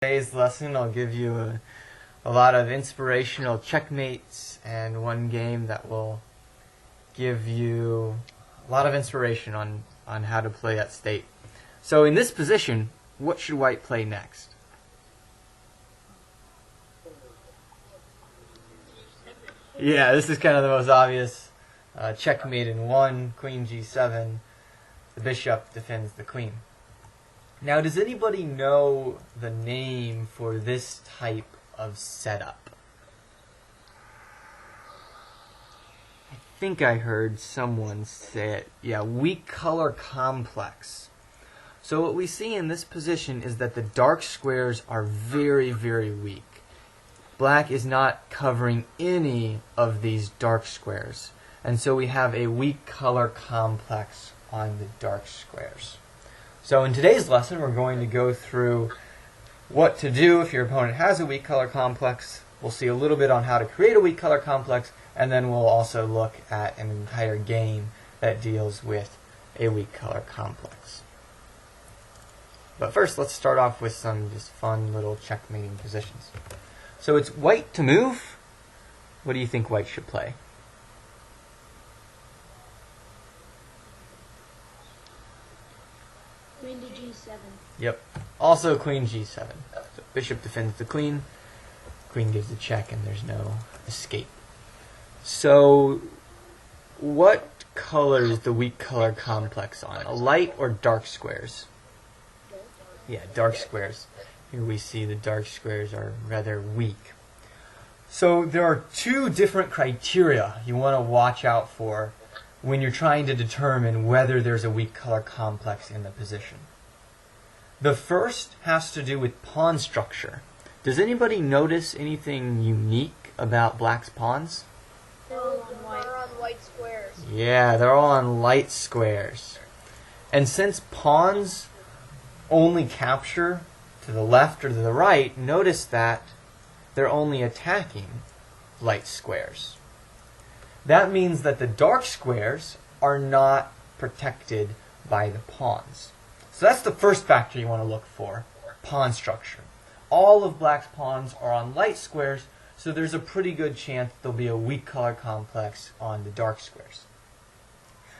Today's lesson, I'll give you a lot of inspirational checkmates and one game that will give you a lot of inspiration on how to play at state. So in this position, what should white play next? Yeah, this is kind of the most obvious. Checkmate in 1, queen g7, the bishop defends the queen. Now, does anybody know the name for this type of setup? I think I heard someone say it. Yeah, weak color complex. So what we see in this position is that the dark squares are very, very weak. Black is not covering any of these dark squares. And so we have a weak color complex on the dark squares. So in today's lesson, we're going to go through what to do if your opponent has a weak color complex. We'll see a little bit on how to create a weak color complex, and then we'll also look at an entire game that deals with a weak color complex. But first, let's start off with some just fun little checkmating positions. So it's white to move. What do you think white should play? Queen to g7. Yep. Also queen g7. So bishop defends the queen. Queen gives a check and there's no escape. So what color is the weak color complex on? A light or dark squares? Yeah, dark squares. Here we see the dark squares are rather weak. So there are two different criteria you want to watch out for when you're trying to determine whether there's a weak color complex in the position. The first has to do with pawn structure. Does anybody notice anything unique about black's pawns? They're all on white squares. Yeah, they're all on light squares. And since pawns only capture to the left or to the right, notice that they're only attacking light squares. That means that the dark squares are not protected by the pawns. So that's the first factor you want to look for, pawn structure. All of black's pawns are on light squares, so there's a pretty good chance there'll be a weak color complex on the dark squares.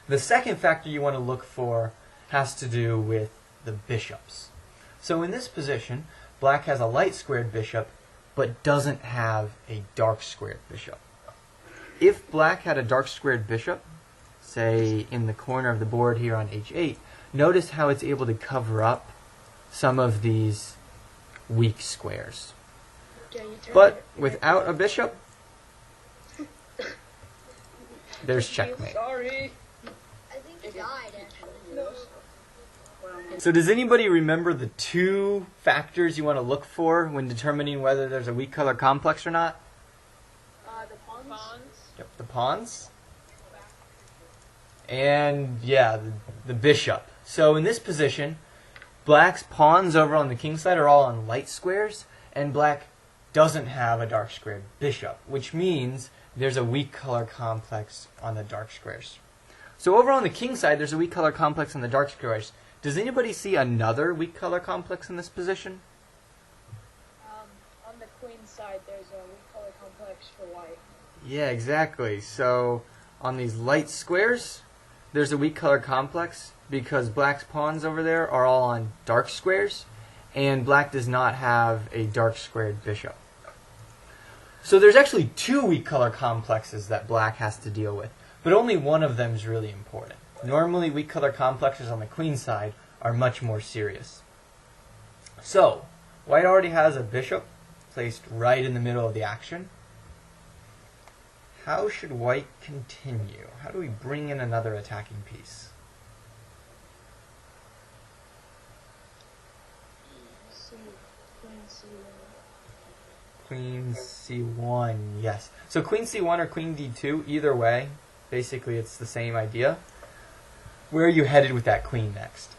The second factor you want to look for has to do with the bishops. So in this position, black has a light squared bishop, but doesn't have a dark squared bishop. If black had a dark squared bishop, say in the corner of the board here on h8, notice how it's able to cover up some of these weak squares. But without a bishop, there's checkmate. Sorry. I think he died, actually. No. So does anybody remember the two factors you want to look for when determining whether there's a weak color complex or not? The pawns. Yep, the pawns. And yeah, the bishop. So in this position, black's pawns over on the king side are all on light squares, and black doesn't have a dark squared bishop, which means there's a weak color complex on the dark squares. So over on the king side, there's a weak color complex on the dark squares. Does anybody see another weak color complex in this position? On the queen side, there's a weak color complex for white. Yeah, exactly. So on these light squares, there's a weak color complex because black's pawns over there are all on dark squares, and black does not have a dark squared bishop. So there's actually two weak color complexes that black has to deal with, but only one of them is really important. Normally, weak color complexes on the queen side are much more serious. So, white already has a bishop placed right in the middle of the action. How should white continue? How do we bring in another attacking piece? Queen c1, yes. So queen c1 or queen d2, either way, basically it's the same idea. Where are you headed with that queen next?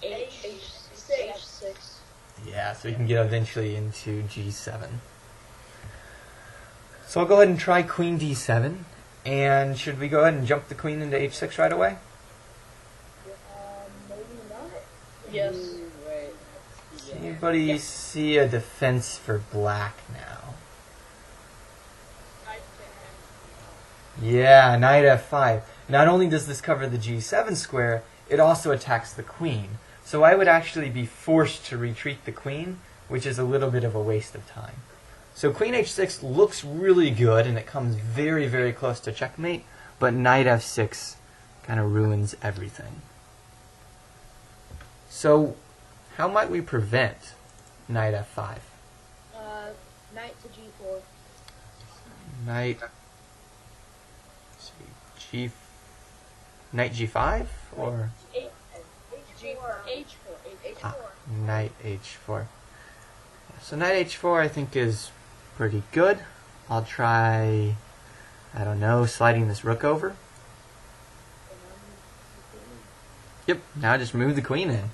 H6. Yeah, so you can get eventually into g7. So I'll go ahead and try queen d7. And should we go ahead and jump the queen into h6 right away? Maybe not. Yes. Wait. Anybody see a defense for black now? Yeah, knight f5. Not only does this cover the g7 square, it also attacks the queen. So I would actually be forced to retreat the queen, which is a little bit of a waste of time. So queen h6 looks really good, and it comes very, very close to checkmate, but knight f6 kind of ruins everything. So how might we prevent knight f5? Knight to g4. Knight Knight g5 or H4. knight h4. So knight h4 I think is pretty good. I'll try, I don't know, sliding this rook over. Yep, now just move the queen in.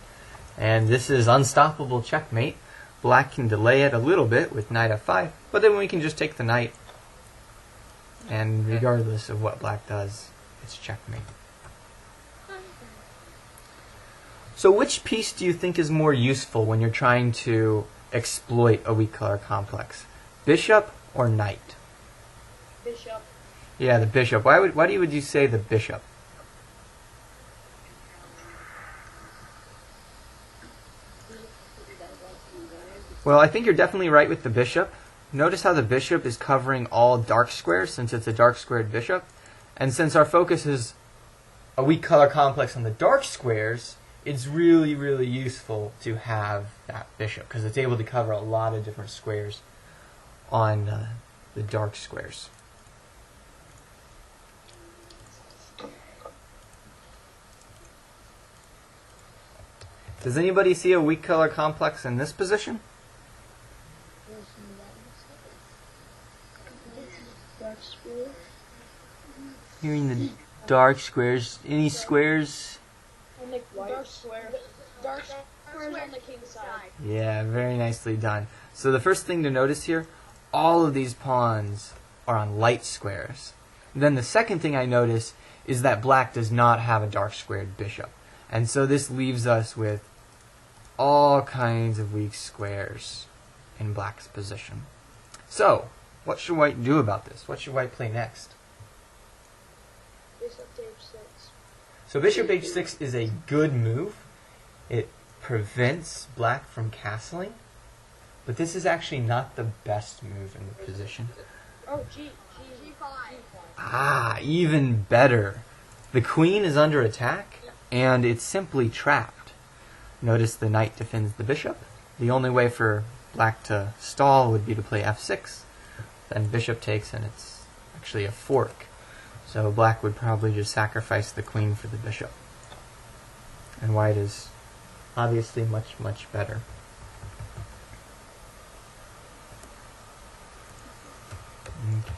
And this is unstoppable checkmate. Black can delay it a little bit with knight f5, but then we can just take the knight. And regardless of what black does, it's checkmate. So which piece do you think is more useful when you're trying to exploit a weak color complex? Bishop or knight? Bishop. Yeah, the bishop. Why would you say the bishop? Well, I think you're definitely right with the bishop. Notice how the bishop is covering all dark squares since it's a dark squared bishop. And since our focus is a weak color complex on the dark squares, it's really, really useful to have that bishop because it's able to cover a lot of different squares on the dark squares. Does anybody see a weak color complex in this position? Here in the dark squares. Any squares? On the dark squares. Dark squares on the king's side. Yeah, very nicely done. So the first thing to notice here, all of these pawns are on light squares. Then the second thing I notice is that black does not have a dark squared bishop. And so this leaves us with all kinds of weak squares in black's position. So, what should white do about this? What should white play next? Bishop to h6. So bishop h6 is a good move. It prevents black from castling. But this is actually not the best move in the position. Oh, g5. Ah, even better. The queen is under attack, and it's simply trapped. Notice the knight defends the bishop. The only way for black to stall would be to play f6. Then bishop takes, and it's actually a fork. So black would probably just sacrifice the queen for the bishop. And white is obviously much, much better.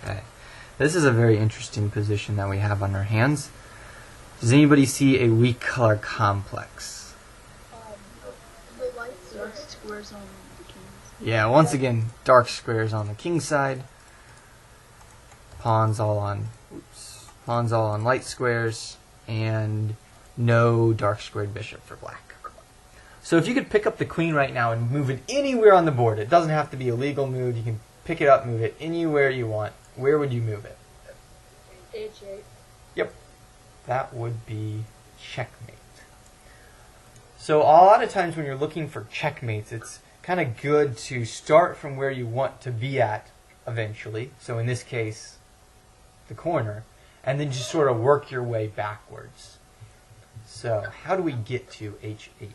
Okay. This is a very interesting position that we have on our hands. Does anybody see a weak color complex? The dark squares on the king's. Yeah, once again, dark squares on the king's side. Pawns all on light squares, and no dark squared bishop for black. So if you could pick up the queen right now and move it anywhere on the board, it doesn't have to be a legal move. You can pick it up, move it anywhere you want. Where would you move it? h8. Yep, that would be checkmate. So a lot of times when you're looking for checkmates, it's kind of good to start from where you want to be at eventually. So in this case, the corner, and then just sort of work your way backwards. So how do we get to h8?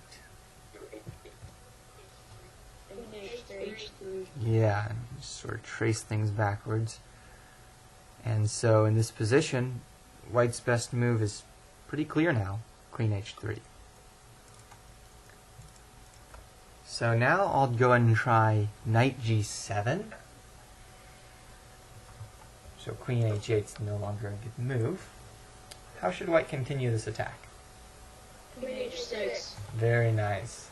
h3. Yeah, and just sort of trace things backwards. And so in this position, white's best move is pretty clear now, queen h3. So now I'll go ahead and try knight g7. So queen h8 is no longer a good move. How should white continue this attack? Queen h6. Very nice.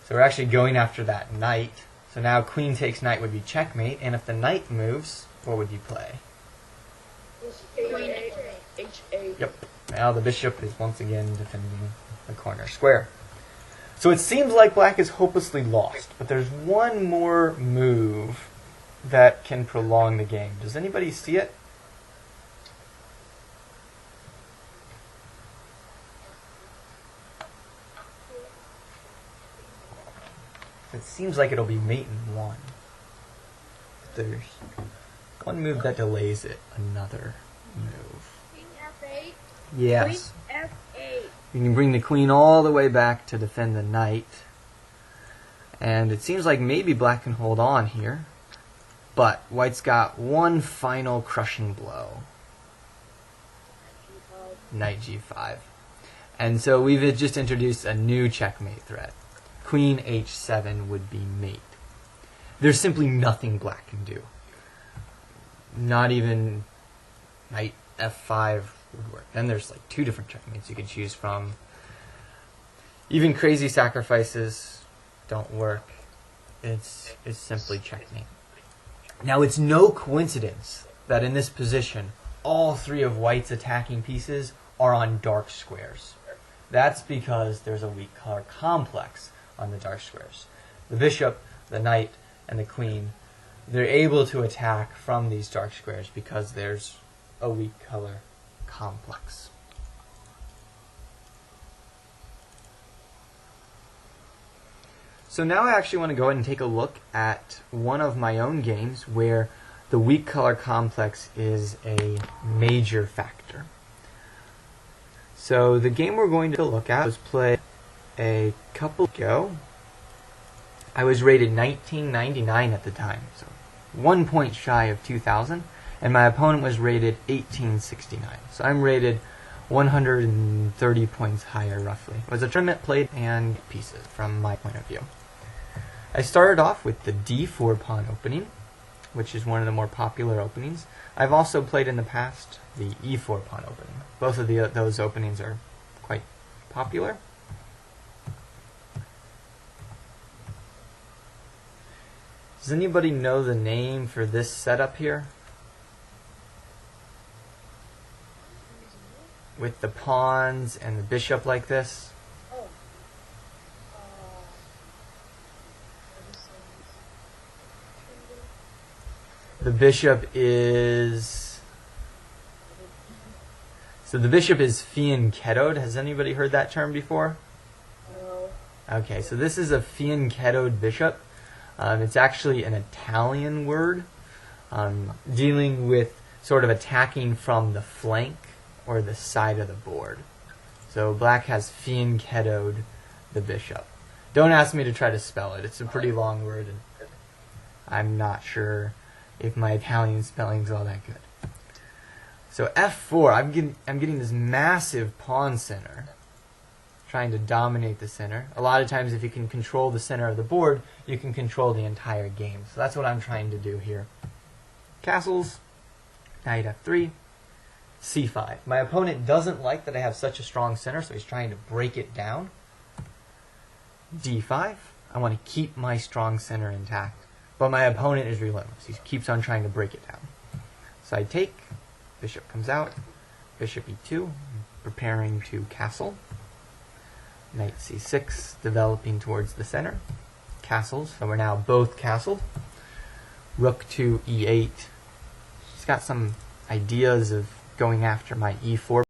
So we're actually going after that knight. So now queen takes knight would be checkmate, and if the knight moves, what would you play? Queen h8. Yep. Now the bishop is once again defending the corner square. So it seems like black is hopelessly lost, but there's one more move that can prolong the game. Does anybody see it? It seems like it'll be mate in one. There's one move that delays it, another move. King F8. Yes. Queen F8. You can bring the queen all the way back to defend the knight. And it seems like maybe black can hold on here. But white's got one final crushing blow. Knight g5. And so we've just introduced a new checkmate threat. Queen h7 would be mate. There's simply nothing black can do. Not even knight f5 would work. Then there's like two different checkmates you could choose from. Even crazy sacrifices don't work. It's simply checkmate. Now it's no coincidence that in this position all three of white's attacking pieces are on dark squares. That's because there's a weak color complex on the dark squares. The bishop, the knight, and the queen, they're able to attack from these dark squares because there's a weak color complex. So now I actually want to go ahead and take a look at one of my own games where the weak color complex is a major factor. So the game we're going to look at was played a couple ago. I was rated 1999 at the time, so 1 point shy of 2000, and my opponent was rated 1869. So I'm rated 130 points higher roughly. It was a tournament played and pieces from my point of view. I started off with the d4 pawn opening, which is one of the more popular openings. I've also played in the past the e4 pawn opening. Both of those openings are quite popular. Does anybody know the name for this setup here? With the pawns and the bishop like this? Oh. The bishop is... So the bishop is fianchettoed. Has anybody heard that term before? No. Okay, so this is a fianchettoed bishop. It's actually an Italian word dealing with sort of attacking from the flank or the side of the board. So black has fianchettoed the bishop. Don't ask me to try to spell it. It's a pretty long word, and I'm not sure if my Italian spelling's all that good. So f4, I'm getting this massive pawn center, trying to dominate the center. A lot of times if you can control the center of the board, you can control the entire game. So that's what I'm trying to do here. Castles, knight f3, c5. My opponent doesn't like that I have such a strong center, so he's trying to break it down. d5. I want to keep my strong center intact, but my opponent is relentless. He keeps on trying to break it down. So I take, bishop comes out, bishop e2, preparing to castle. Knight c6, developing towards the center. Castles, so we're now both castled. Rook to e8. He's got some ideas of going after my e4